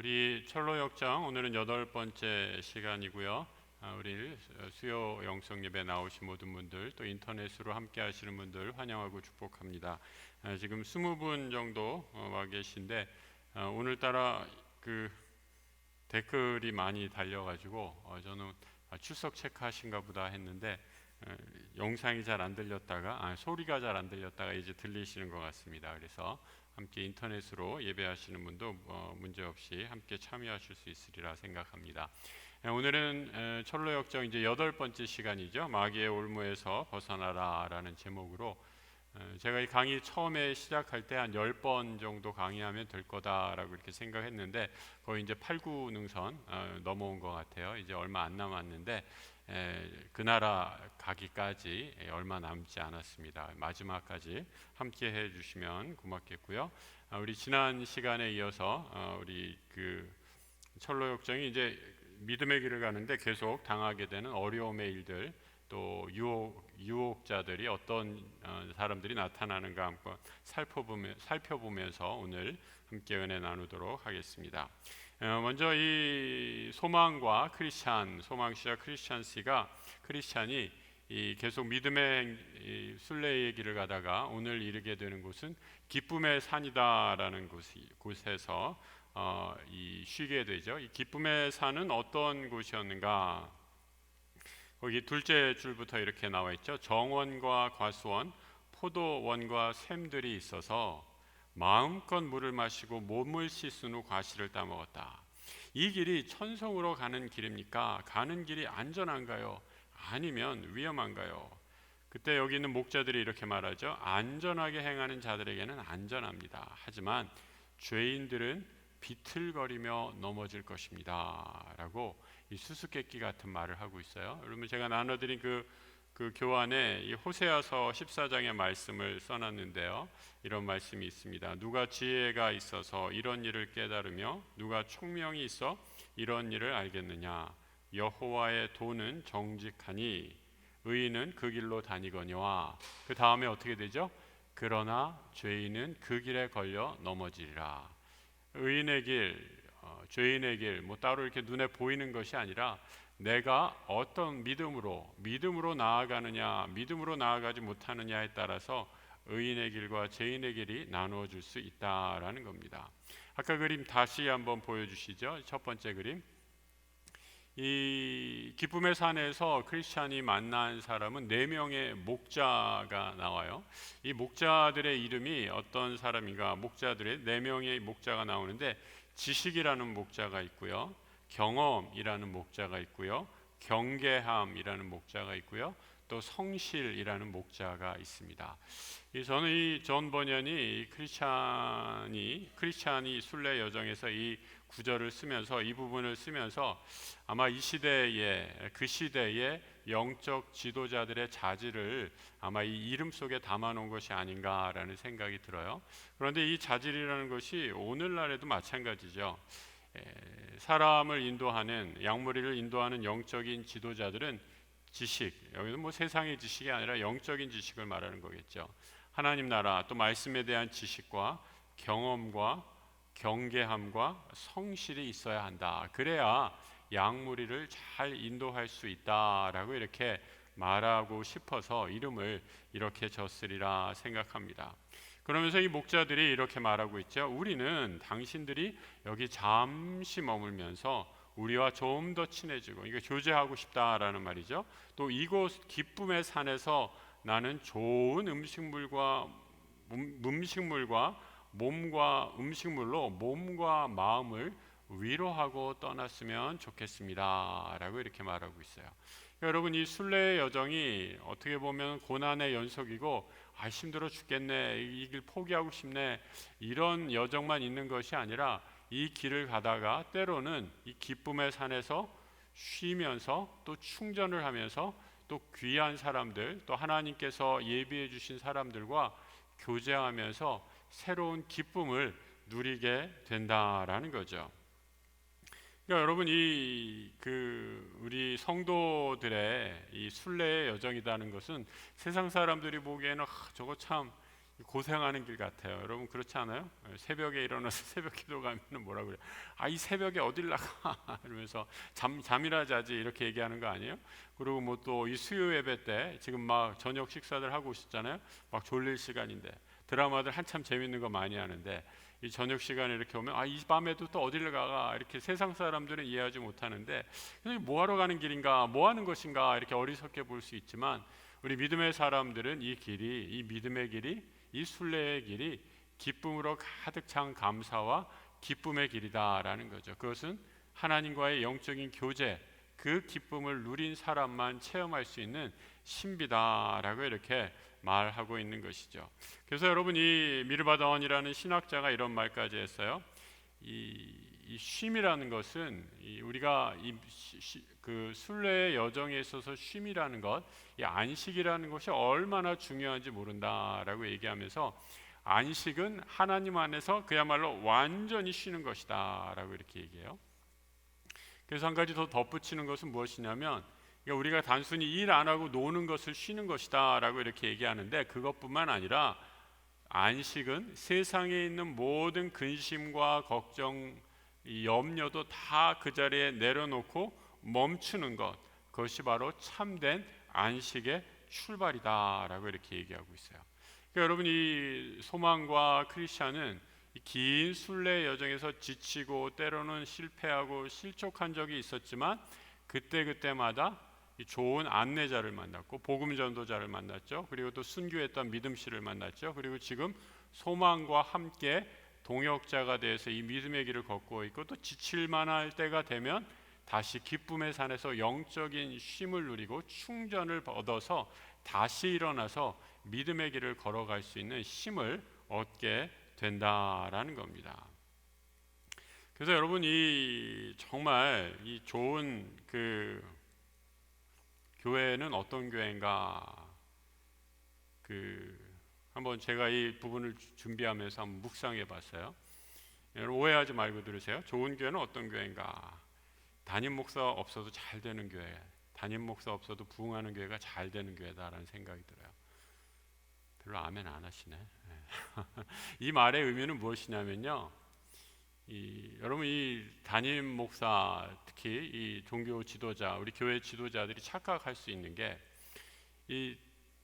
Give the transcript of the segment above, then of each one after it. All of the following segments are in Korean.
우리 철로 역정 오늘은 8번째 시간이고요. 우리 수요 영성 예배 나오신 모든 분들, 또 인터넷으로 함께 하시는 분들 환영하고 축복합니다. 지금 20분 정도 와 계신데 오늘따라 그 댓글이 많이 달려가지고 저는 출석 체크하신가 보다 했는데 영상이 잘 안 들렸다가 소리가 잘 안 들렸다가 이제 들리시는 것 같습니다. 그래서 함께 인터넷으로 예배하시는 분도 문제없이 함께 참여하실 수 있으리라 생각합니다. 오늘은 철로 역정 이제 8번째 시간이죠. 마귀의 올무에서 벗어나라라는 제목으로 제가 이 강의 처음에 시작할 때 한 10번 정도 강의하면 될 거다라고 이렇게 생각했는데 거의 이제 8, 9능선 넘어온 것 같아요. 이제 얼마 안 남았는데 그 나라 가기까지 얼마 남지 않았습니다. 마지막까지 함께 해주시면 고맙겠고요. 우리 지난 시간에 이어서 우리 그 철로 역정이 이제 믿음의 길을 가는데 계속 당하게 되는 어려움의 일들, 또 유혹자들이 어떤 사람들이 나타나는가 한번 살펴보면서 오늘 함께 은혜 나누도록 하겠습니다. 먼저 이 소망과 크리스찬, 소망씨와 크리스찬이 계속 믿음의 순례의 길을 가다가 오늘 이르게 되는 곳은 기쁨의 산이다라는 곳에서 쉬게 되죠. 이 기쁨의 산은 어떤 곳이었는가? 거기 둘째 줄부터 이렇게 나와 있죠. 정원과 과수원, 포도원과 샘들이 있어서 마음껏 물을 마시고 몸을 씻은 후 과실을 따먹었다. 이 길이 천성으로 가는 길입니까? 가는 길이 안전한가요? 아니면 위험한가요? 그때 여기 있는 목자들이 이렇게 말하죠. 안전하게 행하는 자들에게는 안전합니다. 하지만 죄인들은 비틀거리며 넘어질 것입니다. 라고 이 수수께끼 같은 말을 하고 있어요. 여러분 제가 나눠드린 그 교환에 이 호세아서 14장의 말씀을 써놨는데요. 이런 말씀이 있습니다. 누가 지혜가 있어서 이런 일을 깨달으며 누가 총명이 있어 이런 일을 알겠느냐. 여호와의 도는 정직하니 의인은 그 길로 다니거니와 그 다음에 어떻게 되죠? 그러나 죄인은 그 길에 걸려 넘어지리라. 의인의 길, 죄인의 길, 뭐 따로 이렇게 눈에 보이는 것이 아니라 내가 어떤 믿음으로 나아가느냐, 믿음으로 나아가지 못하느냐에 따라서 의인의 길과 죄인의 길이 나누어질 수 있다라는 겁니다. 아까 그림 다시 한번 보여주시죠. 첫 번째 그림. 이 기쁨의 산에서 크리스찬이 만난 사람은 4명의 목자가 나와요. 이 목자들의 이름이 어떤 사람인가? 목자들의 4명의 목자가 나오는데 지식이라는 목자가 있고요, 경험이라는 목자가 있고요, 경계함이라는 목자가 있고요, 또 성실이라는 목자가 있습니다. 저는 이 존 버년이 크리스찬이 순례 여정에서 이 구절을 쓰면서 이 부분을 쓰면서 아마 그 시대의 영적 지도자들의 자질을 아마 이 이름 속에 담아놓은 것이 아닌가라는 생각이 들어요. 그런데 이 자질이라는 것이 오늘날에도 마찬가지죠. 사람을 인도하는, 양무리를 인도하는 영적인 지도자들은 지식, 여기는 뭐 세상의 지식이 아니라 영적인 지식을 말하는 거겠죠. 하나님 나라, 또 말씀에 대한 지식과 경험과 경계함과 성실이 있어야 한다. 그래야 양무리를 잘 인도할 수 있다라고 이렇게 말하고 싶어서 이름을 이렇게 졌으리라 생각합니다. 그러면서 이 목자들이 이렇게 말하고 있죠. 우리는 당신들이 여기 잠시 머물면서 우리와 좀 더 친해지고, 이거 교제하고 싶다라는 말이죠. 또 이곳 기쁨의 산에서 나는 좋은 음식물과 몸과 음식물로 몸과 마음을 위로하고 떠났으면 좋겠습니다 라고 이렇게 말하고 있어요. 여러분, 이 순례의 여정이 어떻게 보면 고난의 연속이고 힘들어 죽겠네, 이 길 포기하고 싶네, 이런 여정만 있는 것이 아니라 이 길을 가다가 때로는 이 기쁨의 산에서 쉬면서 또 충전을 하면서 또 귀한 사람들, 또 하나님께서 예비해 주신 사람들과 교제하면서 새로운 기쁨을 누리게 된다라는 거죠. 그러니까 여러분, 우리 성도들의 이 순례의 여정이라는 것은 세상 사람들이 보기에는 저거 참 고생하는 길 같아요. 여러분 그렇지 않아요? 새벽에 일어나서 새벽 기도 가면 뭐라고 그래요? 이 새벽에 어딜 나가? 이러면서 잠이나 자지 이렇게 얘기하는 거 아니에요? 그리고 뭐 또 이 수요 예배 때 지금 막 저녁 식사들 하고 오셨잖아요. 막 졸릴 시간인데 드라마들 한참 재밌는 거 많이 하는데 이 저녁 시간에 이렇게 오면 이 밤에도 또 어딜 가가 이렇게 세상 사람들은 이해하지 못하는데 뭐 하러 가는 길인가, 뭐 하는 것인가 이렇게 어리석게 볼 수 있지만 우리 믿음의 사람들은 이 믿음의 길이, 이 순례의 길이 기쁨으로 가득 찬 감사와 기쁨의 길이다라는 거죠. 그것은 하나님과의 영적인 교제, 그 기쁨을 누린 사람만 체험할 수 있는 신비다라고 이렇게 말하고 있는 것이죠. 그래서 여러분 이 미르바다원이라는 신학자가 이런 말까지 했어요. 이 쉼이라는 것은 우리가 그 순례의 여정에 있어서 쉼이라는 것, 이 안식이라는 것이 얼마나 중요한지 모른다라고 얘기하면서 안식은 하나님 안에서 그야말로 완전히 쉬는 것이다라고 이렇게 얘기해요. 그래서 한 가지 더 덧붙이는 것은 무엇이냐면 그러니까 우리가 단순히 일 안 하고 노는 것을 쉬는 것이다라고 이렇게 얘기하는데 그것뿐만 아니라 안식은 세상에 있는 모든 근심과 걱정, 염려도 다 그 자리에 내려놓고 멈추는 것, 그것이 바로 참된 안식의 출발이다라고 이렇게 얘기하고 있어요. 그러니까 여러분 이 소망과 크리스찬은 긴 순례 여정에서 지치고 때로는 실패하고 실족한 적이 있었지만 그때마다 좋은 안내자를 만났고 복음 전도자를 만났죠. 그리고 또 순교했던 믿음씨를 만났죠. 그리고 지금 소망과 함께 동역자가 되어서 이 믿음의 길을 걷고 있고 또 지칠 만할 때가 되면 다시 기쁨의 산에서 영적인 쉼을 누리고 충전을 얻어서 다시 일어나서 믿음의 길을 걸어갈 수 있는 힘을 얻게 된다라는 겁니다. 그래서 여러분 정말 이 좋은 그 교회는 어떤 교회인가? 한번 제가 이 부분을 준비하면서 한번 묵상해 봤어요. 여러분 오해하지 말고 들으세요. 좋은 교회는 어떤 교회인가? 담임 목사 없어도 잘 되는 교회, 담임 목사 없어도 부흥하는 교회가 잘 되는 교회다라는 생각이 들어요. 별로 아멘 안 하시네. 이 말의 의미는 무엇이냐면요. 여러분 이 담임 목사 특히 이 종교 지도자 우리 교회 지도자들이 착각할 수 있는 게 이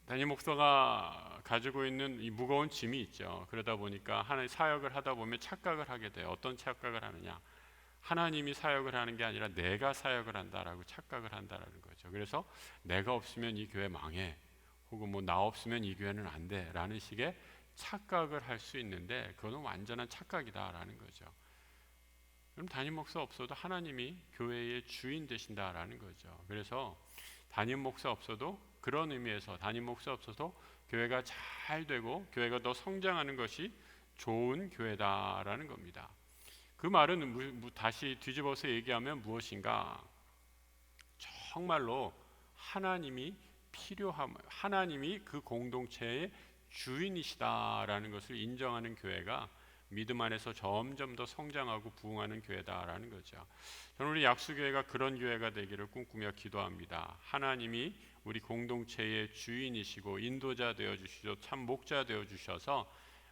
담임 목사가 가지고 있는 이 무거운 짐이 있죠. 그러다 보니까 하나님 사역을 하다 보면 착각을 하게 돼요. 어떤 착각을 하느냐? 하나님이 사역을 하는 게 아니라 내가 사역을 한다라고 착각을 한다라는 거죠. 그래서 내가 없으면 이 교회 망해, 혹은 뭐 나 없으면 이 교회는 안 돼라는 식의 착각을 할 수 있는데 그거는 완전한 착각이다라는 거죠. 그럼 담임 목사 없어도 하나님이 교회의 주인 되신다라는 거죠. 그래서 담임 목사 없어도 그런 의미에서 담임 목사 없어도 교회가 잘 되고 교회가 더 성장하는 것이 좋은 교회다라는 겁니다. 그 말은 다시 뒤집어서 얘기하면 무엇인가? 정말로 하나님이 하나님이 그 공동체의 주인이시다라는 것을 인정하는 교회가 믿음 안에서 점점 더 성장하고 부흥하는 교회다라는 거죠. 저는 우리 약수교회가 그런 교회가 되기를 꿈꾸며 기도합니다. 하나님이 우리 공동체의 주인이시고 인도자 되어주시고 참 목자 되어주셔서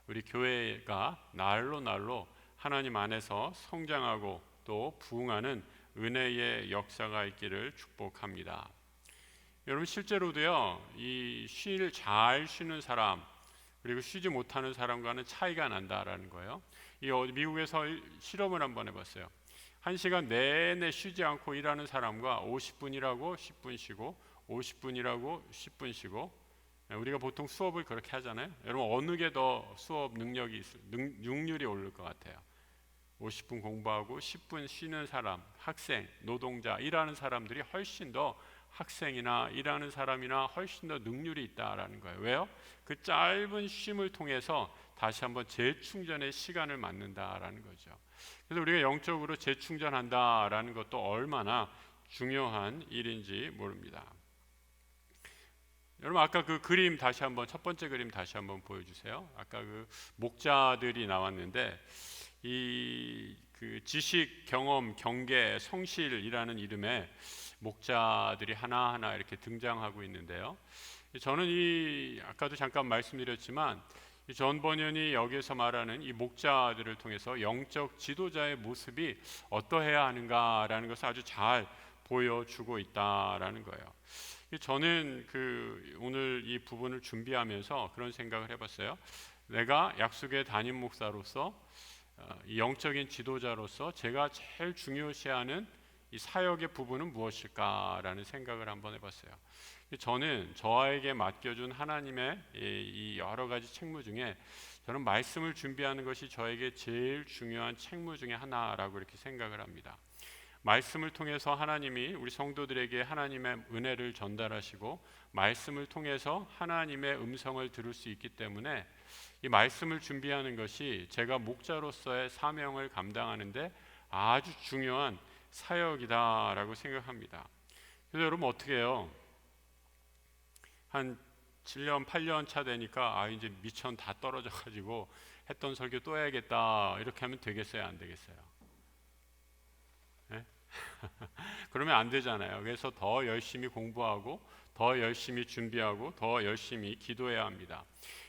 우리 교회가 날로 하나님 안에서 성장하고 또 부흥하는 은혜의 역사가 있기를 축복합니다. 여러분 실제로도요, 잘 쉬는 사람 그리고 쉬지 못하는 사람과는 차이가 난다라는 거예요. 미국에서 실험을 한번 해봤어요. 1시간 내내 쉬지 않고 일하는 사람과 50분 일하고 10분 쉬고 50분 일하고 10분 쉬고, 우리가 보통 수업을 그렇게 하잖아요. 여러분 어느 게 더 수업 능률이 오를 것 같아요? 50분 공부하고 10분 쉬는 사람, 학생, 노동자, 일하는 사람들이 훨씬 더 학생이나 일하는 사람이나 훨씬 더 능률이 있다라는 거예요. 왜요? 그 짧은 쉼을 통해서 다시 한번 재충전의 시간을 갖는다라는 거죠. 그래서 우리가 영적으로 재충전한다라는 것도 얼마나 중요한 일인지 모릅니다. 여러분 아까 그 그림 다시 한번 첫 번째 그림 다시 한번 보여주세요. 아까 그 목자들이 나왔는데 그 지식, 경험, 경계, 성실이라는 이름의 목자들이 하나하나 이렇게 등장하고 있는데요. 저는 아까도 잠깐 말씀드렸지만 존 버년이 여기서 말하는 이 목자들을 통해서 영적 지도자의 모습이 어떠해야 하는가라는 것을 아주 잘 보여주고 있다라는 거예요. 저는 오늘 이 부분을 준비하면서 그런 생각을 해봤어요. 내가 약속의 담임 목사로서 이 영적인 지도자로서 제가 제일 중요시하는 이 사역의 부분은 무엇일까라는 생각을 한번 해봤어요. 저는 저에게 맡겨준 하나님의 이 여러 가지 책무 중에 저는 말씀을 준비하는 것이 저에게 제일 중요한 책무 중에 하나라고 이렇게 생각을 합니다. 말씀을 통해서 하나님이 우리 성도들에게 하나님의 은혜를 전달하시고 말씀을 통해서 하나님의 음성을 들을 수 있기 때문에 이 말씀을 준비하는 것이 제가 목자로서의 사명을 감당하는데 아주 중요한 사역이다라고 생각합니다. 그래서 여러분 어떻게 해요? 한 7년 8년 차 되니까 이제 미천 다 떨어져 가지고 했던 설교 또 해야겠다 이렇게 하면 되겠어요, 안 되겠어요? 네? 그러면 안 되잖아요. 그래서 더 열심히 공부하고 더 열심히 준비하고 더 열심히 기도해야 합니다.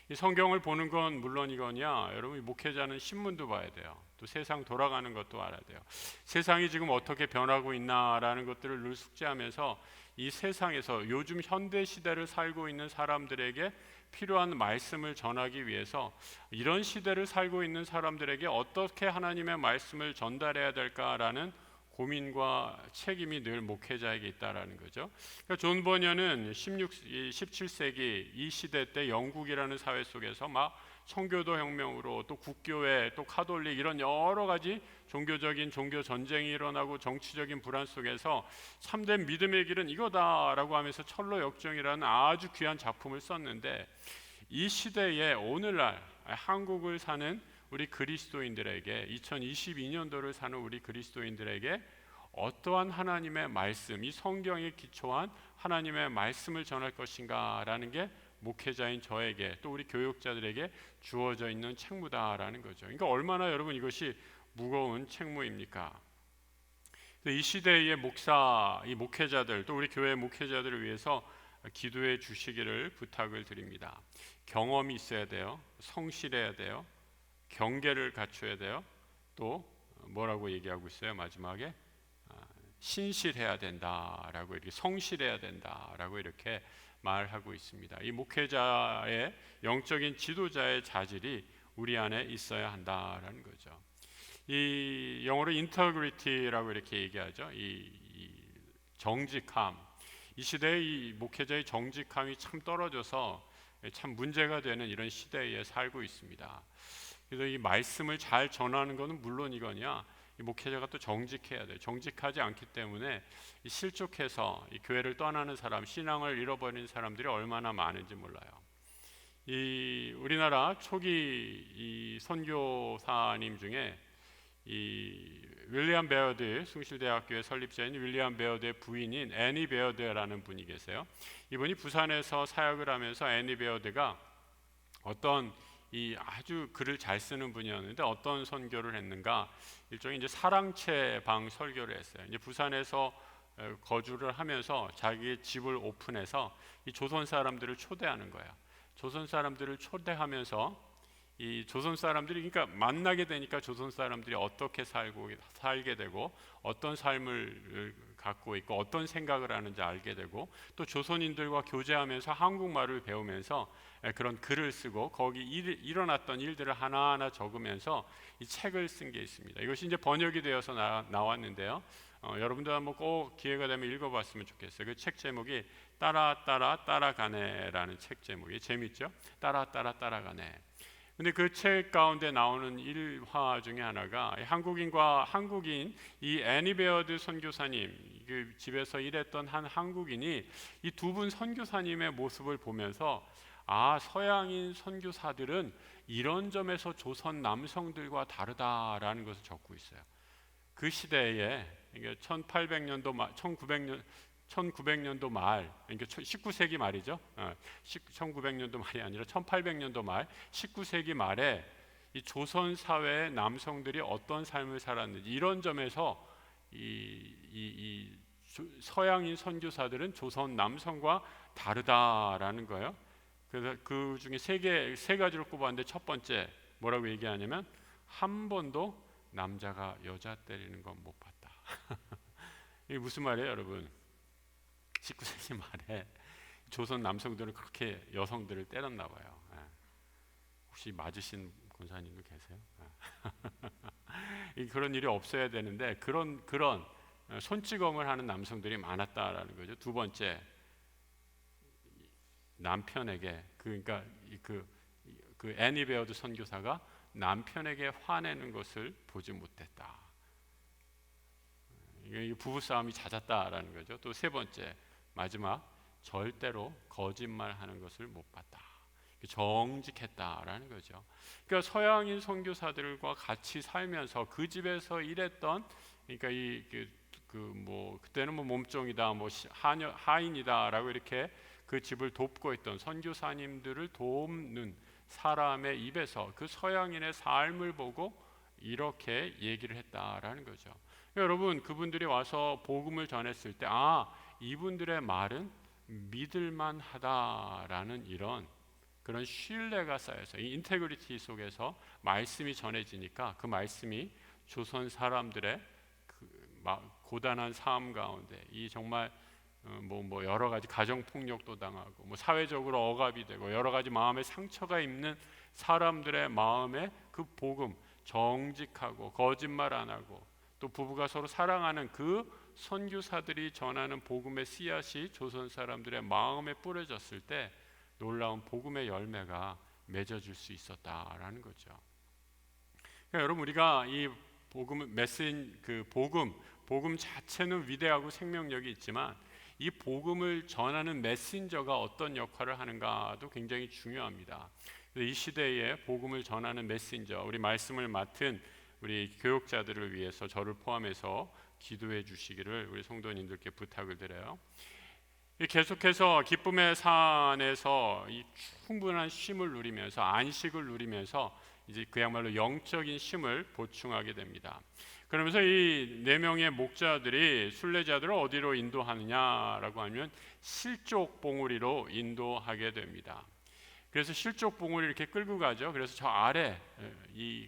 이 성경을 보는 건 물론이거니와 여러분 목회자는 신문도 봐야 돼요. 또 세상 돌아가는 것도 알아야 돼요. 세상이 지금 어떻게 변하고 있나라는 것들을 늘 숙지하면서 이 세상에서 요즘 현대 시대를 살고 있는 사람들에게 필요한 말씀을 전하기 위해서 이런 시대를 살고 있는 사람들에게 어떻게 하나님의 말씀을 전달해야 될까라는 고민과 책임이 늘 목회자에게 있다라는 거죠. 그러니까 존 버년은 17세기 이 시대 때 영국이라는 사회 속에서 막 청교도 혁명으로 또 국교회 또 카톨릭 이런 여러 가지 종교적인 종교 전쟁이 일어나고 정치적인 불안 속에서 참된 믿음의 길은 이거다라고 하면서 철로 역정이라는 아주 귀한 작품을 썼는데 이 시대에 오늘날 한국을 사는 우리 그리스도인들에게 2022년도를 사는 우리 그리스도인들에게 어떠한 하나님의 말씀, 이 성경에 기초한 하나님의 말씀을 전할 것인가라는 게 목회자인 저에게 또 우리 교육자들에게 주어져 있는 책무다라는 거죠. 그러니까 얼마나 여러분 이것이 무거운 책무입니까? 이 시대의 목사, 이 목회자들 또 우리 교회 목회자들을 위해서 기도해 주시기를 부탁을 드립니다. 경험이 있어야 돼요. 성실해야 돼요. 경계를 갖춰야 돼요. 또 뭐라고 얘기하고 있어요? 마지막에 신실해야 된다라고 이렇게 성실해야 된다라고 이렇게 말하고 있습니다. 이 목회자의 영적인 지도자의 자질이 우리 안에 있어야 한다라는 거죠. 이 영어로 인터그리티라고 이렇게 얘기하죠. 이 정직함. 이 시대의 이 목회자의 정직함이 참 떨어져서 참 문제가 되는 이런 시대에 살고 있습니다. 그래서 이 말씀을 잘 전하는 것은 물론이거니와 이 목회자가 또 정직해야 돼요. 정직하지 않기 때문에 이 실족해서 이 교회를 떠나는 사람, 신앙을 잃어버린 사람들이 얼마나 많은지 몰라요. 이 우리나라 초기 이 선교사님 중에 이 윌리엄 베어드, 숭실대학교의 설립자인 윌리엄 베어드의 부인인 애니 베어드라는 분이 계세요. 이분이 부산에서 사역을 하면서 애니 베어드가 어떤 이 아주 글을 잘 쓰는 분이었는데 어떤 선교를 했는가? 일종의 이제 사랑채 방 설교를 했어요. 이제 부산에서 거주를 하면서 자기의 집을 오픈해서 이 조선 사람들을 초대하는 거야. 조선 사람들을 초대하면서 이 조선 사람들이 그러니까 만나게 되니까 조선 사람들이 어떻게 살게 되고 어떤 삶을 갖고 있고 어떤 생각을 하는지 알게 되고 또 조선인들과 교제하면서 한국말을 배우면서 그런 글을 쓰고 거기 일어났던 일들을 하나하나 적으면서 이 책을 쓴 게 있습니다. 이것이 이제 번역이 되어서 나왔는데요. 여러분들 한번 꼭 기회가 되면 읽어봤으면 좋겠어요. 그 책 제목이 따라가네라는 책 제목이 재밌죠? 따라가네. 근데 그 책 가운데 나오는 일화 중에 하나가 한국인 이 애니 베어드 선교사님 그 집에서 일했던 한 한국인이 이 두 분 선교사님의 모습을 보면서 서양인 선교사들은 이런 점에서 조선 남성들과 다르다라는 것을 적고 있어요. 그 시대에 1900년도 말, 그러니까 19세기 말이죠. 1900년도 말이 아니라 1800년도 말, 19세기 말에 이 조선 사회의 남성들이 어떤 삶을 살았는지 이런 점에서 서양인 선교사들은 조선 남성과 다르다라는 거예요. 그래서 그 중에 세 가지를 꼽았는데 첫 번째 뭐라고 얘기하냐면 한 번도 남자가 여자 때리는 건 못 봤다. 이게 무슨 말이에요, 여러분? 19세기 말에 조선 남성들은 그렇게 여성들을 때렸나 봐요. 혹시 맞으신 권사님도 계세요? 그런 일이 없어야 되는데 그런 손찌검을 하는 남성들이 많았다라는 거죠. 두 번째, 남편에게 그러니까 그 애니 베어드 선교사가 남편에게 화내는 것을 보지 못했다. 이게 부부 싸움이 잦았다라는 거죠. 또 세 번째, 마지막, 절대로 거짓말하는 것을 못 봤다. 정직했다라는 거죠. 그러니까 서양인 선교사들과 같이 살면서 그 집에서 일했던, 그러니까 그때는 뭐 몸종이다, 뭐 하인이다라고 이렇게 그 집을 돕고 있던 선교사님들을 돕는 사람의 입에서 그 서양인의 삶을 보고 이렇게 얘기를 했다라는 거죠. 여러분, 그분들이 와서 복음을 전했을 때 이분들의 말은 믿을만하다라는 그런 신뢰가 쌓여서 이 인테그리티 속에서 말씀이 전해지니까 그 말씀이 조선 사람들의 고단한 삶 가운데 이 정말 뭐 여러 가지 가정 폭력도 당하고 뭐 사회적으로 억압이 되고 여러 가지 마음의 상처가 있는 사람들의 마음에 그 복음, 정직하고 거짓말 안 하고 또 부부가 서로 사랑하는 그 선교사들이 전하는 복음의 씨앗이 조선 사람들의 마음에 뿌려졌을 때 놀라운 복음의 열매가 맺어질 수 있었다라는 거죠. 그러니까 여러분, 우리가 이 복음 자체는 위대하고 생명력이 있지만 이 복음을 전하는 메신저가 어떤 역할을 하는가도 굉장히 중요합니다. 이 시대에 복음을 전하는 메신저, 우리 말씀을 맡은 우리 교육자들을 위해서 저를 포함해서 기도해 주시기를 우리 성도님들께 부탁을 드려요. 계속해서 기쁨의 산에서 이 충분한 쉼을 누리면서 안식을 누리면서 이제 그야말로 영적인 쉼을 보충하게 됩니다. 그러면서 이 네 명의 목자들이 순례자들을 어디로 인도하느냐라고 하면 실족 봉우리로 인도하게 됩니다. 그래서 실족 봉우리 이렇게 끌고 가죠. 그래서 저 아래 이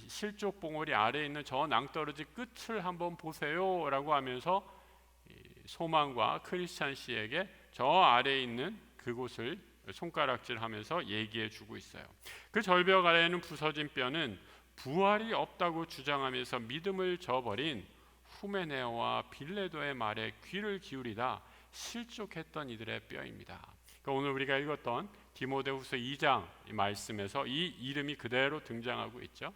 실족 봉우리 아래에 있는 저 낭떠러지 끝을 한번 보세요라고 하면서 소망과 크리스찬 씨에게 저 아래에 있는 그곳을 손가락질하면서 얘기해 주고 있어요. 그 절벽 아래에는 부서진 뼈는 부활이 없다고 주장하면서 믿음을 저버린 후메네오와 빌레도의 말에 귀를 기울이다 실족했던 이들의 뼈입니다. 그러니까 오늘 우리가 읽었던 디모데후서 2장 말씀에서 이 이름이 그대로 등장하고 있죠.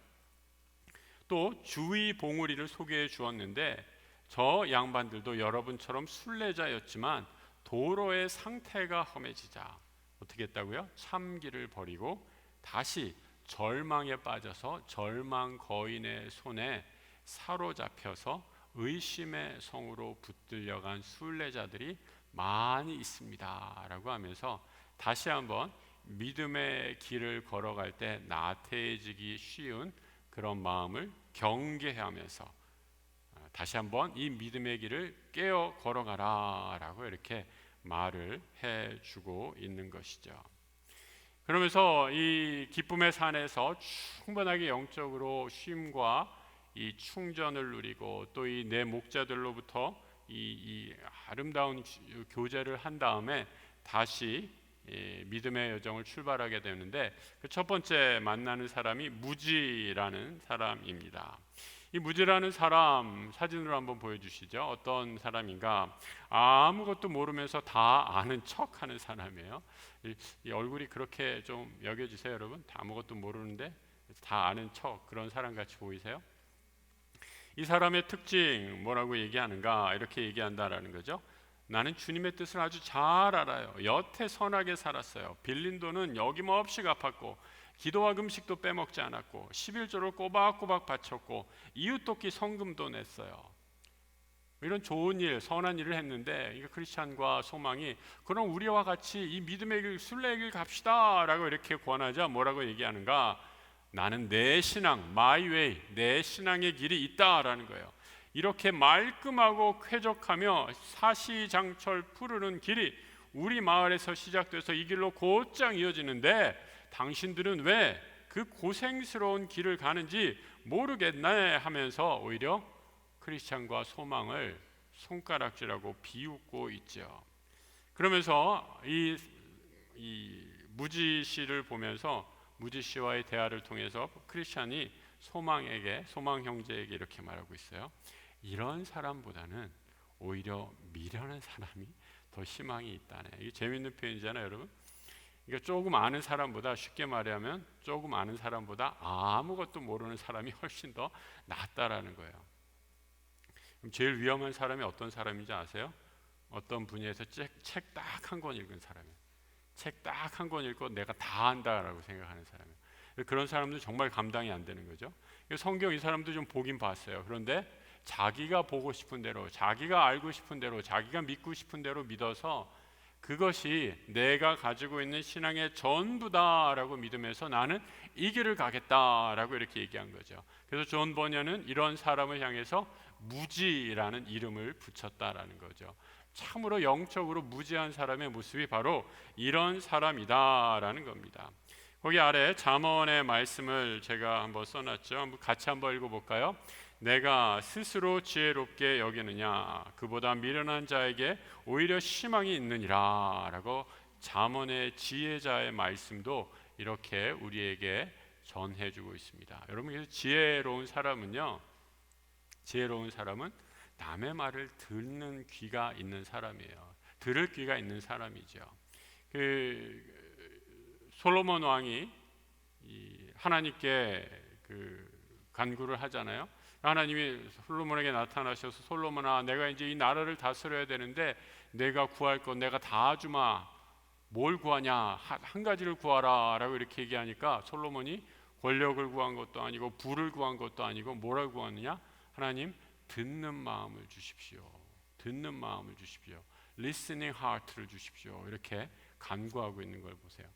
또 주의 봉우리를 소개해 주었는데 저 양반들도 여러분처럼 순례자였지만 도로의 상태가 험해지자 어떻게 했다고요? 참기를 버리고 다시 절망에 빠져서 절망 거인의 손에 사로잡혀서 의심의 성으로 붙들려간 순례자들이 많이 있습니다 라고 하면서 다시 한번 믿음의 길을 걸어갈 때 나태해지기 쉬운 그런 마음을 경계하면서 다시 한번 이 믿음의 길을 깨어 걸어가라 라고 이렇게 말을 해주고 있는 것이죠. 그러면서 이 기쁨의 산에서 충분하게 영적으로 쉼과 이 충전을 누리고 또 이 내 목자들로부터 이 아름다운 교제를 한 다음에 다시 믿음의 여정을 출발하게 되는데 그 첫 번째 만나는 사람이 무지라는 사람입니다. 이 무지라는 사람 사진으로 한번 보여주시죠. 어떤 사람인가? 아무것도 모르면서 다 아는 척하는 사람이에요. 이 얼굴이 그렇게 좀 여겨지세요, 여러분? 아무것도 모르는데 다 아는 척 그런 사람 같이 보이세요? 이 사람의 특징 뭐라고 얘기하는가? 이렇게 얘기한다라는 거죠. 나는 주님의 뜻을 아주 잘 알아요. 여태 선하게 살았어요. 빌린 돈은 여김없이 갚았고 기도와 금식도 빼먹지 않았고 11조를 꼬박꼬박 바쳤고 이웃 돕기 성금도 냈어요. 이런 좋은 일, 선한 일을 했는데 이게 크리스찬과 소망이 그럼 우리와 같이 이 믿음의 길, 순례의 길 갑시다 라고 이렇게 권하자 뭐라고 얘기하는가? 나는 내 신앙, my way, 내 신앙의 길이 있다라는 거예요. 이렇게 말끔하고 쾌적하며 사시장철 푸르는 길이 우리 마을에서 시작돼서 이 길로 곧장 이어지는데 당신들은 왜 그 고생스러운 길을 가는지 모르겠네 하면서 오히려 크리스찬과 소망을 손가락질하고 비웃고 있죠. 그러면서 이 무지 씨를 보면서 무지 씨와의 대화를 통해서 크리스찬이 소망 형제에게 이렇게 말하고 있어요. 이런 사람보다는 오히려 미련한 사람이 더 희망이 있다네. 이게 재밌는 표현이잖아요, 여러분. 그러니까 조금 아는 사람보다, 쉽게 말하면 조금 아는 사람보다 아무것도 모르는 사람이 훨씬 더 낫다라는 거예요. 그럼 제일 위험한 사람이 어떤 사람인지 아세요? 어떤 분야에서 책 딱 한 권 읽은 사람이에요. 책 딱 한 권 읽고 내가 다 안다라고 생각하는 사람이에요. 그런 사람들은 정말 감당이 안 되는 거죠. 성경 이 사람도 좀 보긴 봤어요. 그런데 자기가 보고 싶은 대로, 자기가 알고 싶은 대로, 자기가 믿고 싶은 대로 믿어서 그것이 내가 가지고 있는 신앙의 전부다라고 믿으면서 나는 이 길을 가겠다라고 이렇게 얘기한 거죠. 그래서 존 버녀는 이런 사람을 향해서 무지라는 이름을 붙였다라는 거죠. 참으로 영적으로 무지한 사람의 모습이 바로 이런 사람이다라는 겁니다. 거기 아래 잠언의 말씀을 제가 한번 써놨죠. 같이 한번 읽어볼까요? 내가 스스로 지혜롭게 여기느냐 그보다 미련한 자에게 오히려 희망이 있느니라 라고 잠언의 지혜자의 말씀도 이렇게 우리에게 전해주고 있습니다. 여러분, 그래서 지혜로운 사람은 남의 말을 듣는 귀가 있는 사람이에요. 들을 귀가 있는 사람이죠. 솔로몬 왕이 하나님께 간구를 하잖아요. 하나님이 솔로몬에게 나타나셔서 솔로몬아, 내가 이제 이 나라를 다스려야 되는데 내가 구할 것 내가 다 주마. 뭘 구하냐? 한 가지를 구하라 라고 이렇게 얘기하니까 솔로몬이 권력을 구한 것도 아니고 부를 구한 것도 아니고 뭐라고 구하느냐? 하나님, 듣는 마음을 주십시오. 듣는 마음을 주십시오. Listening heart를 주십시오. 이렇게 간구하고 있는 걸 보세요.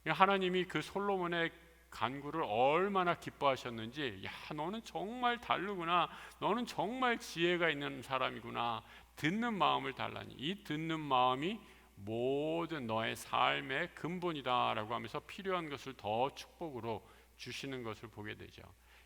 하나님이 그 솔로몬의 간구를 얼마나 기뻐하셨는지, 야, 너는 정말 다르구나. 너는 정말 지혜가 있는 사람이구나. 듣는 마음을 달라니. 이 듣는 마음이 모든 너의 삶의 근본이다라고 하면서 필요한 것을 더 축복으로 주시는 것을 보게 되죠.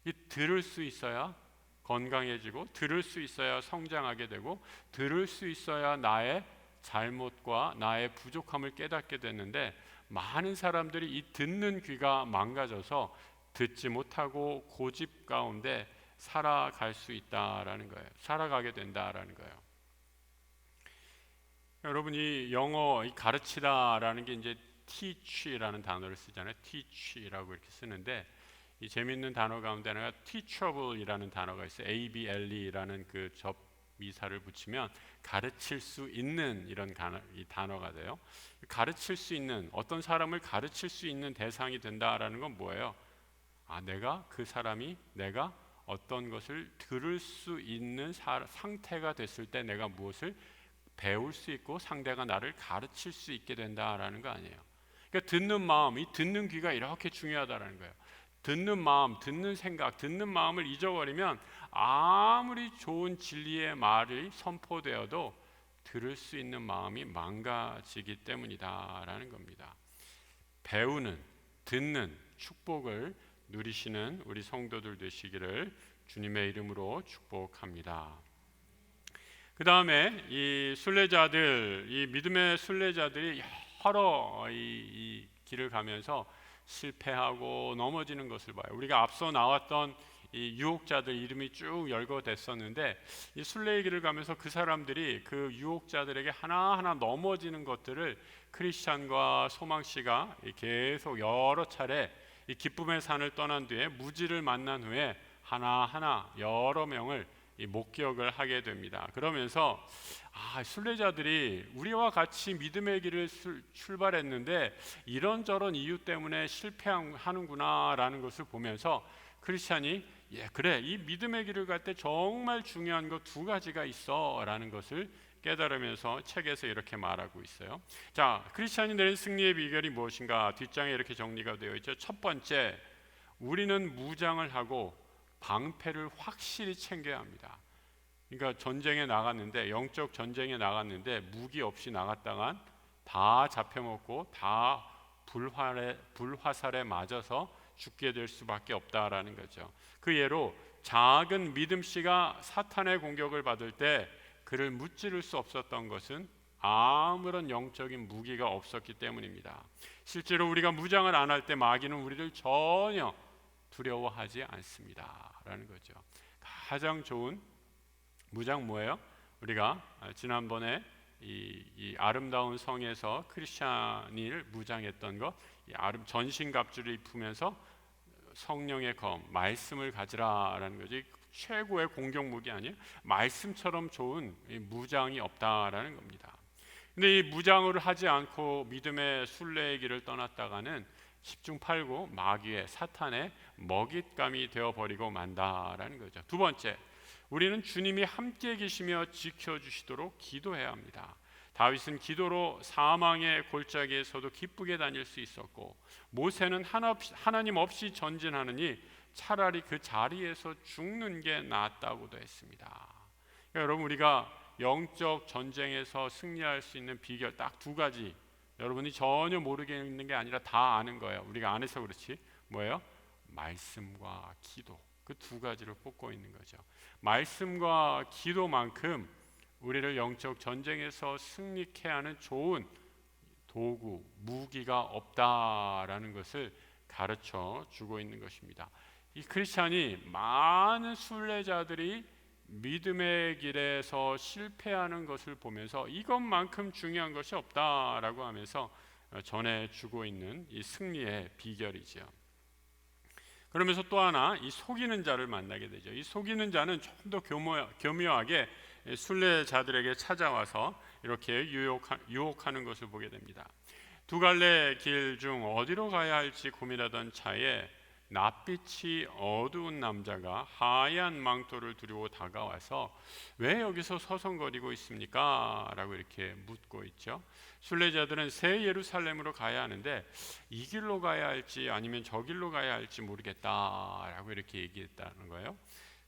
이 들을 수 있어야 건강해지고, 들을 수 있어야 성장하게 되고, 들을 수 있어야 나의 잘못과 나의 부족함을 깨닫게 되는데, 많은 사람들이 이 듣는 귀가 망가져서 듣지 못하고 고집 가운데 살아갈 수 있다라는 거예요. 살아가게 된다라는 거예요. 여러분이 영어 가르치다라는 게 이제 teach라는 단어를 쓰잖아요. teach라고 이렇게 쓰는데, 이 재미있는 단어 가운데 하나가 teachable이라는 단어가 있어요. able라는 그 접미사를 붙이면 가르칠 수 있는 이런 이 단어가 돼요. 가르칠 수 있는, 어떤 사람을 가르칠 수 있는 대상이 된다라는 건 뭐예요? 내가 그 사람이 내가 어떤 것을 들을 수 있는 상태가 됐을 때 내가 무엇을 배울 수 있고 상대가 나를 가르칠 수 있게 된다라는 거 아니에요. 그러니까 듣는 마음, 이 듣는 귀가 이렇게 중요하다라는 거예요. 듣는 마음, 듣는 생각, 듣는 마음을 잊어버리면 아무리 좋은 진리의 말이 선포되어도 들을 수 있는 마음이 망가지기 때문이다라는 겁니다. 배우는, 듣는 축복을 누리시는 우리 성도들 되시기를 주님의 이름으로 축복합니다. 그 다음에 이 순례자들, 이 믿음의 순례자들이 여러 이 길을 가면서 실패하고 넘어지는 것을 봐요. 우리가 앞서 나왔던 이 유혹자들 이름이 쭉 열거됐었는데, 이 순례의 길을 가면서 그 사람들이 그 유혹자들에게 하나하나 넘어지는 것들을 크리스찬과 소망씨가 계속 여러 차례 이 기쁨의 산을 떠난 뒤에 무지를 만난 후에 하나하나 여러 명을 이 목격을 하게 됩니다. 그러면서 순례자들이 우리와 같이 믿음의 길을 출발했는데 이런저런 이유 때문에 실패하는구나 라는 것을 보면서 크리스찬이 그래, 이 믿음의 길을 갈 때 정말 중요한 것 두 가지가 있어 라는 것을 깨달으면서 책에서 이렇게 말하고 있어요. 자, 크리스찬이 내린 승리의 비결이 무엇인가? 뒷장에 이렇게 정리가 되어 있죠. 첫 번째, 우리는 무장을 하고 방패를 확실히 챙겨야 합니다. 그러니까 전쟁에 나갔는데, 영적 전쟁에 나갔는데 무기 없이 나갔다간 다 잡혀먹고 다 불화살에 맞아서 죽게 될 수밖에 없다라는 거죠. 그 예로 작은 믿음 씨가 사탄의 공격을 받을 때 그를 무찌를 수 없었던 것은 아무런 영적인 무기가 없었기 때문입니다. 실제로 우리가 무장을 안 할 때 마귀는 우리를 전혀 두려워하지 않습니다라는 거죠. 가장 좋은 무장 뭐예요? 우리가 지난번에 이 아름다운 성에서 크리스찬을 무장했던 것, 전신갑주를 입으면서 성령의 검, 말씀을 가지라라는 거지. 최고의 공격 무기 아니에요? 말씀처럼 좋은 무장이 없다라는 겁니다. 근데 이 무장을 하지 않고 믿음의 순례의 길을 떠났다가는 십중팔구 마귀의 사탄의 먹잇감이 되어버리고 만다라는 거죠. 두 번째, 우리는 주님이 함께 계시며 지켜주시도록 기도해야 합니다. 다윗은 기도로 사망의 골짜기에서도 기쁘게 다닐 수 있었고, 모세는 하나님 없이 전진하느니 차라리 그 자리에서 죽는 게 낫다고도 했습니다. 그러니까 여러분, 우리가 영적 전쟁에서 승리할 수 있는 비결 딱 두 가지, 여러분이 전혀 모르겠는 게 아니라 다 아는 거예요. 우리가 안 해서 그렇지. 뭐예요? 말씀과 기도. 그 두 가지를 뽑고 있는 거죠. 말씀과 기도만큼 우리를 영적 전쟁에서 승리케 하는 좋은 도구, 무기가 없다라는 것을 가르쳐 주고 있는 것입니다. 이 크리스찬이 많은 순례자들이 믿음의 길에서 실패하는 것을 보면서 이것만큼 중요한 것이 없다라고 하면서 전해주고 있는 이 승리의 비결이죠. 그러면서 또 하나, 이 속이는 자를 만나게 되죠. 이 속이는 자는 조금 더 교묘하게 순례자들에게 찾아와서 이렇게 유혹하는 것을 보게 됩니다. 두 갈래 길 중 어디로 가야 할지 고민하던 차에 낯빛이 어두운 남자가 하얀 망토를 두르고 다가와서 왜 여기서 서성거리고 있습니까? 라고 이렇게 묻고 있죠. 순례자들은 새 예루살렘으로 가야 하는데 이 길로 가야 할지 아니면 저 길로 가야 할지 모르겠다라고 이렇게 얘기했다는 거예요.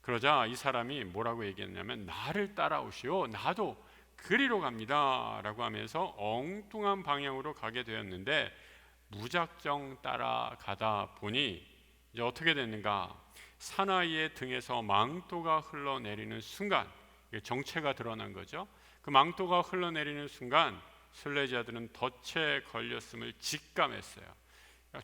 그러자 이 사람이 뭐라고 얘기했냐면, 나를 따라오시오, 나도 그리로 갑니다 라고 하면서 엉뚱한 방향으로 가게 되었는데, 무작정 따라가다 보니 이제 어떻게 됐는가? 사나이의 등에서 망토가 흘러내리는 순간, 정체가 드러난 거죠. 그 망토가 흘러내리는 순간 순례자들은 덫에 걸렸음을 직감했어요.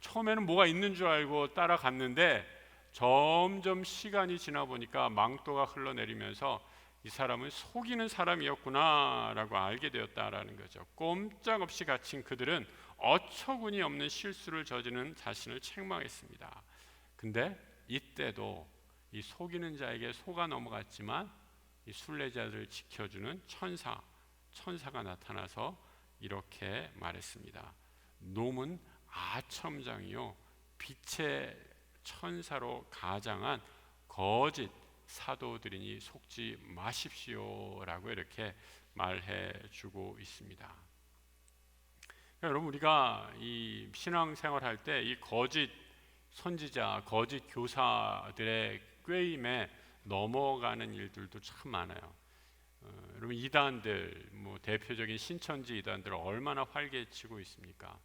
처음에는 뭐가 있는 줄 알고 따라갔는데 점점 시간이 지나 보니까 망토가 흘러내리면서 이 사람은 속이는 사람이었구나 라고 알게 되었다라는 거죠. 꼼짝없이 갇힌 그들은 어처구니 없는 실수를 저지르는 자신을 책망했습니다. 근데 이때도 이 속이는 자에게 속아 넘어갔지만 이 순례자들을 지켜주는 천사가 나타나서 이렇게 말했습니다. 놈은 아첨장이요 빛의 천사로 가장한 거짓 사도들이니 속지 마십시오 라고 이렇게 말해 주고 있습니다. 여러분, 우리가 이 신앙생활 할 때 이 거짓 선지자, 거짓 교사들의 꾀임에 넘어가는 일들도 참 많아요. 여러분, 이단들, 대표적인 신천지 이단들 얼마나 활개치고 있습니까?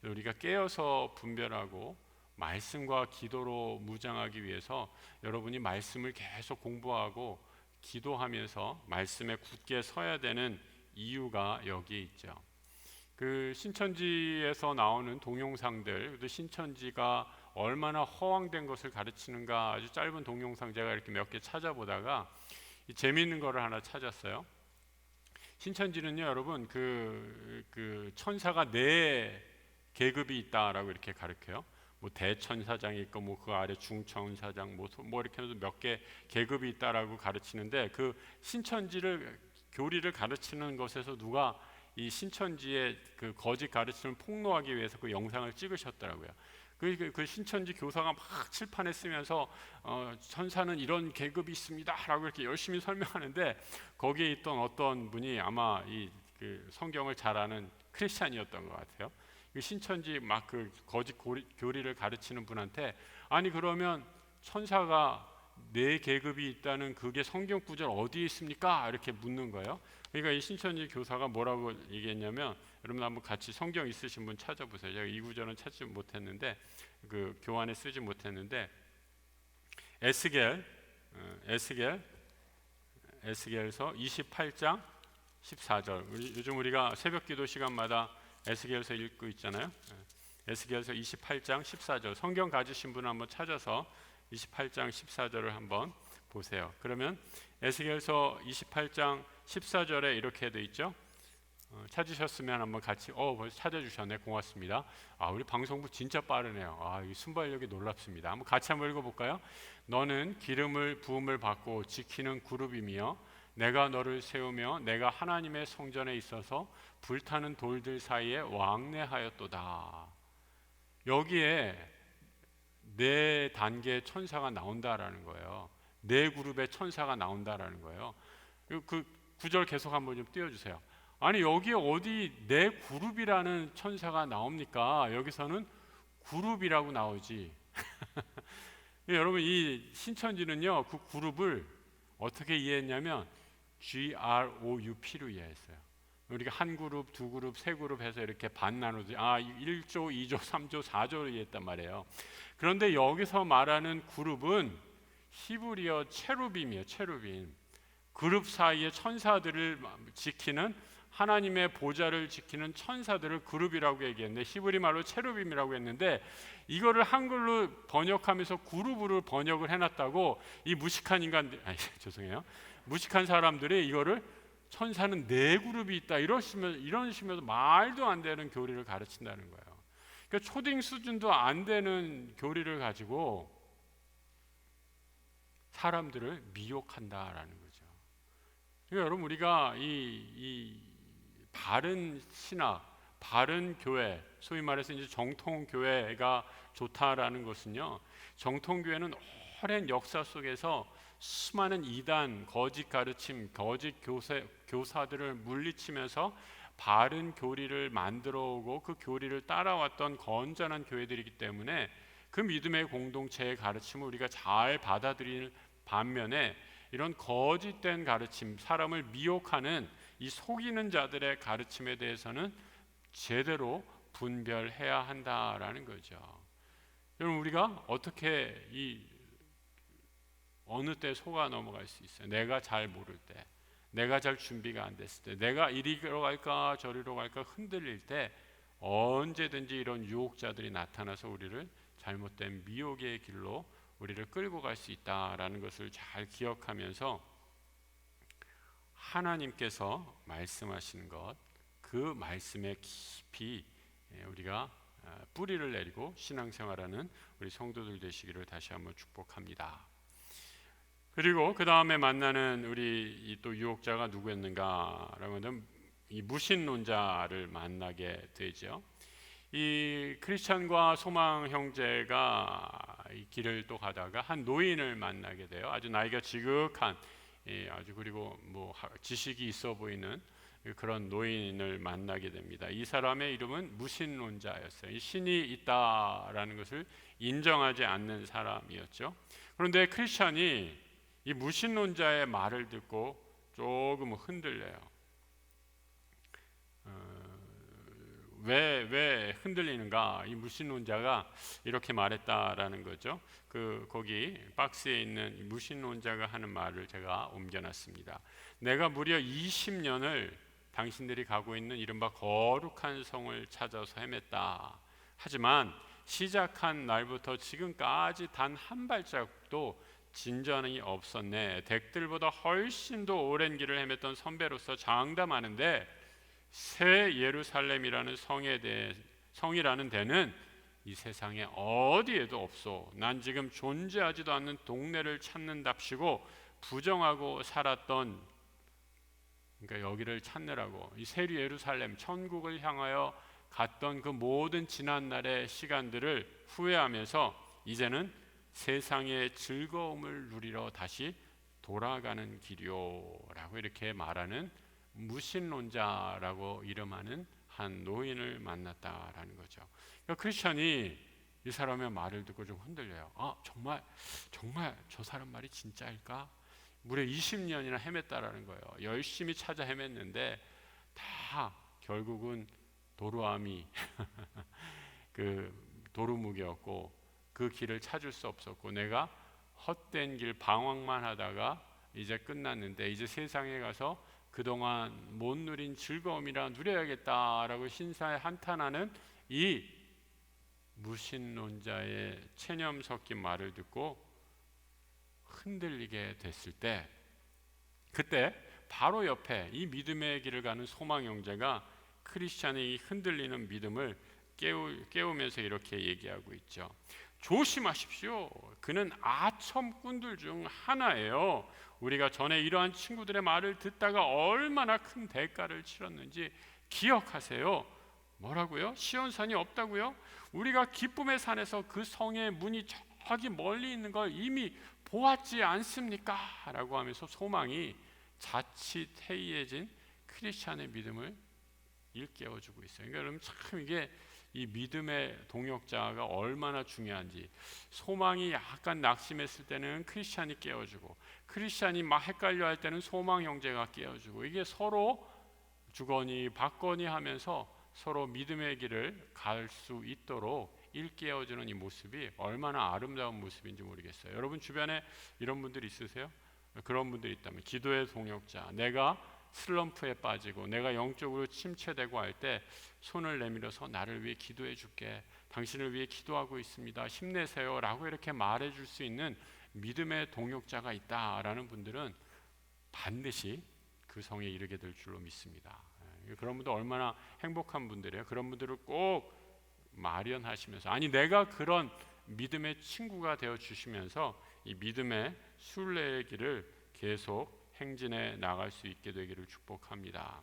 우리가 깨어서 분별하고 말씀과 기도로 무장하기 위해서 여러분이 말씀을 계속 공부하고 기도하면서 말씀에 굳게 서야 되는 이유가 여기에 있죠. 그 신천지에서 나오는 동영상들, 신천지가 얼마나 허황된 것을 가르치는가 아주 짧은 동영상 제가 이렇게 몇 개 찾아보다가 재미있는 거를 하나 찾았어요. 신천지는요, 여러분, 그 천사가 4계급이 있다라고 이렇게 가르쳐요. 대천사장이 있고 그 아래 중천사장 뭐 이렇게 해서 몇 개 계급이 있다라고 가르치는데, 그 신천지를 교리를 가르치는 것에서 누가 이 신천지의 그 거짓 가르침을 폭로하기 위해서 그 영상을 찍으셨더라고요. 그 신천지 교사가 막 칠판에 쓰면서 천사는 이런 계급이 있습니다라고 이렇게 열심히 설명하는데, 거기에 있던 어떤 분이 아마 그 성경을 잘 아는 크리스찬이었던 것 같아요. 그 신천지 막 그 거짓 교리를 가르치는 분한테, 아니 그러면 천사가 4계급이 있다는 그게 성경 구절 어디에 있습니까? 이렇게 묻는 거예요. 그러니까 이 신천지 교사가 뭐라고 얘기했냐면, 여러분 한번 같이 성경 있으신 분 찾아보세요. 제가 이 구절은 찾지 못했는데 그 교환에 쓰지 못했는데 에스겔 에스겔서 28장 14절. 요즘 우리가 새벽기도 시간마다 에스겔서 읽고 있잖아요. 에스겔서 28장 14절. 성경 가지신 분 한번 찾아서 28장 14절을 한번 보세요. 그러면 에스겔서 28장 14절에 이렇게 돼 있죠. 찾으셨으면 한번 같이 벌써 찾아주셨네. 고맙습니다. 우리 방송부 진짜 빠르네요. 이 순발력이 놀랍습니다. 한번 같이 한번 읽어볼까요? 너는 기름을 부음을 받고 지키는 그룹이며 내가 너를 세우며 내가 하나님의 성전에 있어서 불타는 돌들 사이에 왕래하였도다. 여기에 네 단계의 천사가 나온다라는 거예요. 네 그룹의 천사가 나온다라는 거예요. 그 구절 계속 한번 좀 띄워주세요. 아니 여기에 어디 네 그룹이라는 천사가 나옵니까? 여기서는 그룹이라고 나오지. 여러분 이 신천지는요 그 그룹을 어떻게 이해했냐면 GROUP로 이해했어요. 우리가 한 그룹, 두 그룹, 세 그룹 해서 이렇게 반 나누지 1조, 2조, 3조, 4조로 이해했단 말이에요. 그런데 여기서 말하는 그룹은 히브리어 체루빔이에요. 체루빔. 그룹 사이에 천사들을 지키는 하나님의 보좌를 지키는 천사들을 그룹이라고 얘기했는데 히브리 말로 체루빔이라고 했는데 이거를 한글로 번역하면서 그룹으로 번역을 해놨다고 이 무식한 인간들 죄송해요. 무식한 사람들이 이거를 천사는 네 그룹이 있다 이러시면서 말도 안 되는 교리를 가르친다는 거예요. 그러니까 초딩 수준도 안 되는 교리를 가지고 사람들을 미혹한다라는 거죠. 그러니까 여러분 우리가 이 바른 신학, 바른 교회, 소위 말해서 이제 정통 교회가 좋다라는 것은요. 정통 교회는 오랜 역사 속에서 수많은 이단, 거짓 가르침, 거짓 교사들을 물리치면서 바른 교리를 만들어 오고 그 교리를 따라왔던 건전한 교회들이기 때문에 그 믿음의 공동체의 가르침을 우리가 잘 받아들일 반면에 이런 거짓된 가르침, 사람을 미혹하는 이 속이는 자들의 가르침에 대해서는 제대로 분별해야 한다라는 거죠. 여러분 우리가 어떻게 어느 때 속아 넘어갈 수 있어요? 내가 잘 모를 때, 내가 잘 준비가 안 됐을 때, 내가 이리로 갈까 저리로 갈까 흔들릴 때 언제든지 이런 유혹자들이 나타나서 우리를 잘못된 미혹의 길로 우리를 끌고 갈 수 있다라는 것을 잘 기억하면서 하나님께서 말씀하시는 것, 그 말씀에 깊이 우리가 뿌리를 내리고 신앙생활하는 우리 성도들 되시기를 다시 한번 축복합니다. 그리고 그 다음에 만나는 우리 또 유혹자가 누구였는가라고 하면 이 무신론자를 만나게 되죠. 이 크리스찬과 소망 형제가 이 길을 또 가다가 한 노인을 만나게 돼요. 아주 나이가 지극한 아주 그리고 뭐 지식이 있어 보이는 그런 노인을 만나게 됩니다. 이 사람의 이름은 무신론자였어요. 이 신이 있다라는 것을 인정하지 않는 사람이었죠. 그런데 크리스찬이 이 무신론자의 말을 듣고 조금 흔들려요. 왜 흔들리는가? 이 무신론자가 이렇게 말했다라는 거죠. 거기 박스에 있는 무신론자가 하는 말을 제가 옮겨놨습니다. 내가 무려 20년을 당신들이 가고 있는 이른바 거룩한 성을 찾아서 헤맸다. 하지만 시작한 날부터 지금까지 단 한 발자국도 진전이 없었네. 댁들보다 훨씬 더 오랜 길을 헤맸던 선배로서 장담하는데 새 예루살렘이라는 성이라는 데는 이 세상에 어디에도 없어. 난 지금 존재하지도 않는 동네를 찾는답시고 부정하고 살았던, 그러니까 여기를 찾느라고 이 새 예루살렘 천국을 향하여 갔던 그 모든 지난날의 시간들을 후회하면서 이제는 세상의 즐거움을 누리러 다시 돌아가는 길이요라고 이렇게 말하는 무신론자라고 이름하는 한 노인을 만났다라는 거죠. 그러니까 크리스천이 이 사람의 말을 듣고 좀 흔들려요. 정말 저 사람 말이 진짜일까? 무려 20년이나 헤맸다라는 거예요. 열심히 찾아 헤맸는데 다 결국은 도루함이 그 도루묵이었고 그 길을 찾을 수 없었고 내가 헛된 길 방황만 하다가 이제 끝났는데 이제 세상에 가서 그동안 못 누린 즐거움이라 누려야겠다라고 신사에 한탄하는 이 무신론자의 체념 섞인 말을 듣고 흔들리게 됐을 때, 그때 바로 옆에 이 믿음의 길을 가는 소망 형제가 크리스찬의 이 흔들리는 믿음을 깨우면서 이렇게 얘기하고 있죠. 조심하십시오. 그는 아첨꾼들 중 하나예요. 우리가 전에 이러한 친구들의 말을 듣다가 얼마나 큰 대가를 치렀는지 기억하세요. 뭐라고요? 시온산이 없다고요? 우리가 기쁨의 산에서 그 성의 문이 저기 멀리 있는 걸 이미 보았지 않습니까? 라고 하면서 소망이 자칫 해이해진 크리스찬의 믿음을 일깨워주고 있어요. 그러니까 여러분 참 이게 이 믿음의 동역자가 얼마나 중요한지, 소망이 약간 낙심했을 때는 크리스찬이 깨워주고 크리스찬이 막 헷갈려 할 때는 소망 형제가 깨워주고, 이게 서로 주거니 받거니 하면서 서로 믿음의 길을 갈 수 있도록 일깨워주는 이 모습이 얼마나 아름다운 모습인지 모르겠어요. 여러분 주변에 이런 분들 있으세요? 그런 분들 있다면 기도의 동역자, 내가 슬럼프에 빠지고 내가 영적으로 침체되고 할 때 손을 내밀어서 나를 위해 기도해 줄게, 당신을 위해 기도하고 있습니다, 힘내세요 라고 이렇게 말해 줄 수 있는 믿음의 동역자가 있다라는 분들은 반드시 그 성에 이르게 될 줄로 믿습니다. 그런 분들 얼마나 행복한 분들이에요. 그런 분들을 꼭 마련하시면서, 아니 내가 그런 믿음의 친구가 되어 주시면서 이 믿음의 순례의 길을 계속 행진해 나갈 수 있게 되기를 축복합니다.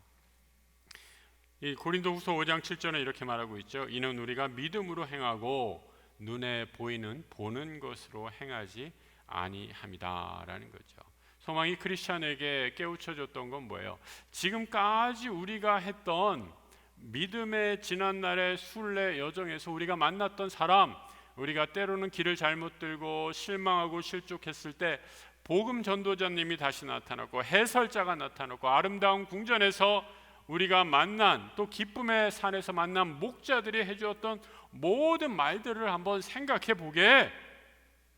이 고린도후서 5장 7절에 이렇게 말하고 있죠. 이는 우리가 믿음으로 행하고 눈에 보는 것으로 행하지 아니함이다라는 거죠. 소망이 크리스찬에게 깨우쳐졌던 건 뭐예요? 지금까지 우리가 했던 믿음의 지난날의 순례 여정에서 우리가 만났던 사람, 우리가 때로는 길을 잘못 들고 실망하고 실족했을 때 복음 전도자님이 다시 나타났고 해설자가 나타났고 아름다운 궁전에서 우리가 만난, 또 기쁨의 산에서 만난 목자들이 해주었던 모든 말들을 한번 생각해 보게,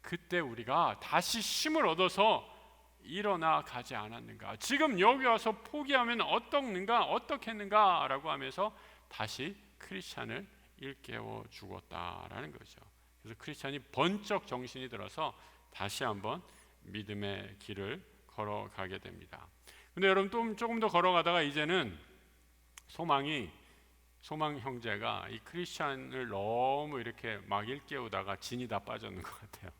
그때 우리가 다시 힘을 얻어서 일어나 가지 않았는가, 지금 여기 와서 포기하면 어떻겠는가 라고 하면서 다시 크리스찬을 일깨워 주었다라는 거죠. 그래서 크리스찬이 번쩍 정신이 들어서 다시 한번 믿음의 길을 걸어가게 됩니다. 근데 여러분 또 조금 더 걸어가다가 이제는 소망 형제가 이 크리스찬을 너무 이렇게 막 일깨우다가 진이 다 빠졌는 것 같아요.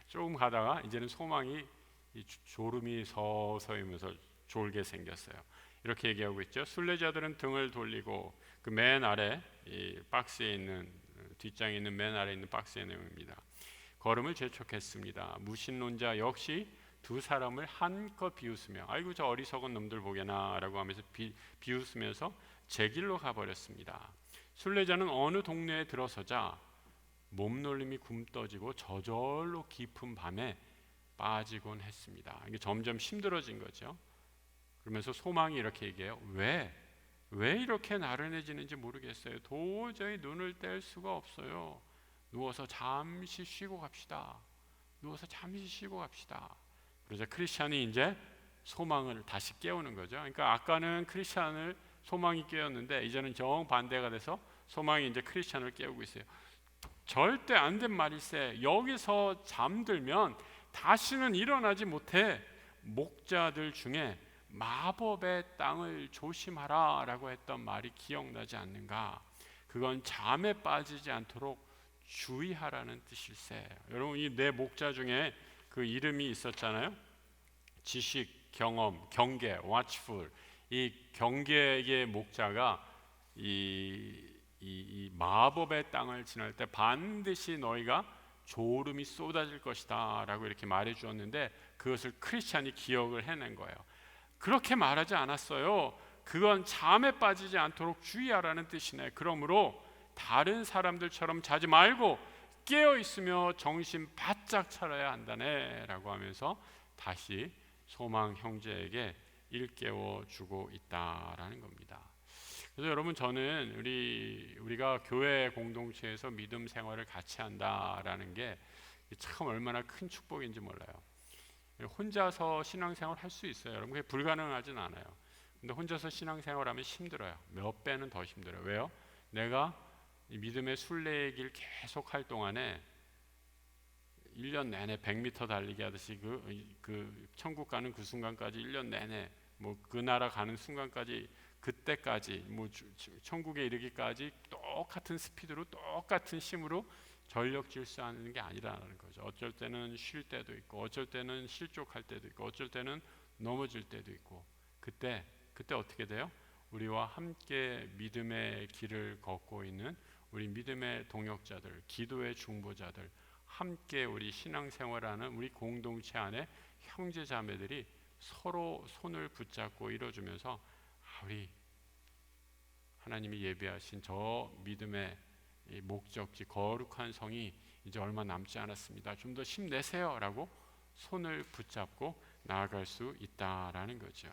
조금 가다가 이제는 소망이 이 졸음이 서서히면서 졸게 생겼어요. 이렇게 얘기하고 있죠. 순례자들은 등을 돌리고 그 맨 아래 이 박스에 있는, 뒷장에 있는 맨 아래 있는 박스의 내용입니다. 걸음을 재촉했습니다. 무신론자 역시 두 사람을 한껏 비웃으며 아이고 저 어리석은 놈들 보게나 라고 하면서 비웃으면서 제 길로 가버렸습니다. 순례자는 어느 동네에 들어서자 몸놀림이 굶떠지고 저절로 깊은 밤에 빠지곤 했습니다. 이게 점점 힘들어진 거죠. 그러면서 소망이 이렇게 얘기해요. 왜 이렇게 나른해지는지 모르겠어요. 도저히 눈을 뗄 수가 없어요. 누워서 잠시 쉬고 갑시다. 그러자 크리스찬이 이제 소망을 다시 깨우는 거죠. 그러니까 아까는 크리스찬을 소망이 깨웠는데 이제는 정반대가 돼서 소망이 이제 크리스찬을 깨우고 있어요. 절대 안 된 말일세. 여기서 잠들면 다시는 일어나지 못해. 목자들 중에 마법의 땅을 조심하라 라고 했던 말이 기억나지 않는가? 그건 잠에 빠지지 않도록 주의하라는 뜻일세. 여러분 이 네 목자 중에 그 이름이 있었잖아요. 지식, 경험, 경계, watchful. 이 경계의 목자가 이 마법의 땅을 지날 때 반드시 너희가 졸음이 쏟아질 것이다 라고 이렇게 말해 주었는데, 그것을 크리스찬이 기억을 해낸 거예요. 그렇게 말하지 않았어요. 그건 잠에 빠지지 않도록 주의하라는 뜻이네. 그러므로 다른 사람들처럼 자지 말고 깨어 있으며 정신 바짝 차려야 한다네 라고 하면서 다시 소망 형제에게 일깨워 주고 있다라는 겁니다. 그래서 여러분, 저는 우리가 교회 공동체에서 믿음 생활을 같이 한다라는 게 참 얼마나 큰 축복인지 몰라요. 혼자서 신앙생활 할 수 있어요. 여러분, 그게 불가능하진 않아요. 근데 혼자서 신앙생활하면 힘들어요. 몇 배는 더 힘들어요. 왜요? 내가 이 믿음의 순례의 길 계속 할 동안에 1년 내내 100m 달리기 하듯이 그 천국 가는 그 순간까지 1년 내내 뭐 그 나라 가는 순간까지 그때까지 뭐 천국에 이르기까지 똑같은 스피드로 똑같은 힘으로 전력 질주하는 게 아니라는 거죠. 어쩔 때는 쉴 때도 있고, 어쩔 때는 실족할 때도 있고, 어쩔 때는 넘어질 때도 있고. 그때 어떻게 돼요? 우리와 함께 믿음의 길을 걷고 있는 우리 믿음의 동역자들, 기도의 중보자들, 함께 우리 신앙생활하는 우리 공동체 안에 형제 자매들이 서로 손을 붙잡고 이뤄주면서 우리 하나님이 예비하신 저 믿음의 이 목적지 거룩한 성이 이제 얼마 남지 않았습니다. 좀 더 힘내세요 라고 손을 붙잡고 나아갈 수 있다라는 거죠.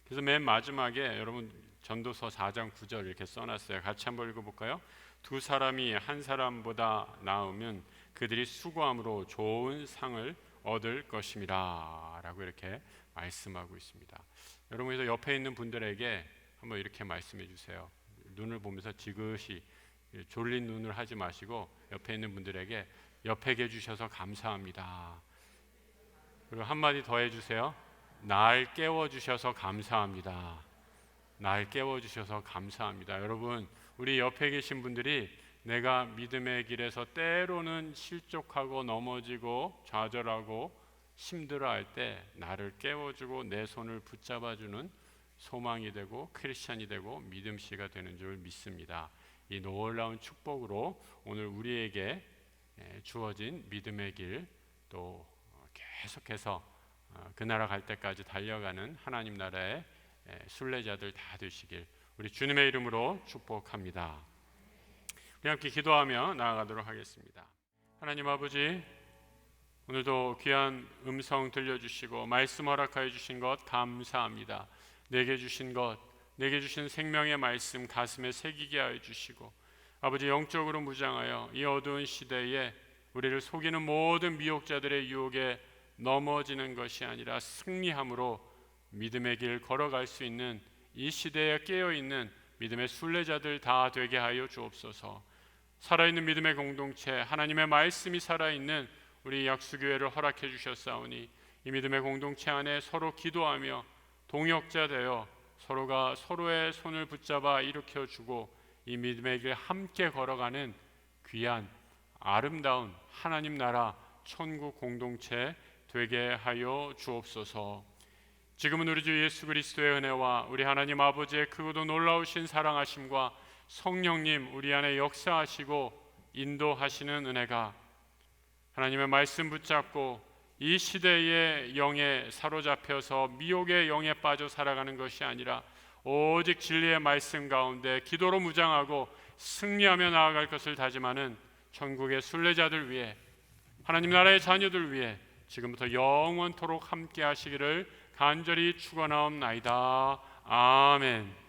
그래서 맨 마지막에 여러분 전도서 4장 9절 이렇게 써놨어요. 같이 한번 읽어볼까요? 두 사람이 한 사람보다 나으면 그들이 수고함으로 좋은 상을 얻을 것임이라 라고 이렇게 말씀하고 있습니다. 여러분, 그래서 옆에 있는 분들에게 한번 이렇게 말씀해 주세요. 눈을 보면서 지그시 졸린 눈을 하지 마시고 옆에 있는 분들에게 옆에 계주셔서 감사합니다. 그리고 한마디 더 해주세요. 날 깨워주셔서 감사합니다. 날 깨워주셔서 감사합니다. 여러분, 우리 옆에 계신 분들이 내가 믿음의 길에서 때로는 실족하고 넘어지고 좌절하고 힘들어할 때 나를 깨워주고 내 손을 붙잡아주는 소망이 되고 크리스찬이 되고 믿음씨가 되는 줄 믿습니다. 이 놀라운 축복으로 오늘 우리에게 주어진 믿음의 길, 또 계속해서 그 나라 갈 때까지 달려가는 하나님 나라의 순례자들 다 되시길 우리 주님의 이름으로 축복합니다. 우리 함께 기도하며 나아가도록 하겠습니다. 하나님 아버지, 오늘도 귀한 음성 들려주시고 말씀 허락하여 주신 것 감사합니다. 내게 주신 것, 내게 주신 생명의 말씀 가슴에 새기게 하여 주시고, 아버지, 영적으로 무장하여 이 어두운 시대에 우리를 속이는 모든 미혹자들의 유혹에 넘어지는 것이 아니라 승리함으로 믿음의 길 걸어갈 수 있는 이 시대에 깨어있는 믿음의 순례자들 다 되게 하여 주옵소서. 살아있는 믿음의 공동체, 하나님의 말씀이 살아있는 우리 약수교회를 허락해 주셨사오니 이 믿음의 공동체 안에 서로 기도하며 동역자 되어 서로가 서로의 손을 붙잡아 일으켜주고 이 믿음의 길 함께 걸어가는 귀한 아름다운 하나님 나라 천국 공동체 되게 하여 주옵소서. 지금은 우리 주 예수 그리스도의 은혜와 우리 하나님 아버지의 크고도 놀라우신 사랑하심과 성령님 우리 안에 역사하시고 인도하시는 은혜가 하나님의 말씀 붙잡고 이 시대의 영에 사로잡혀서 미혹의 영에 빠져 살아가는 것이 아니라 오직 진리의 말씀 가운데 기도로 무장하고 승리하며 나아갈 것을 다짐하는 천국의 순례자들 위해, 하나님 나라의 자녀들 위해 지금부터 영원토록 함께 하시기를 간절히 축원하옵나이다. 아멘.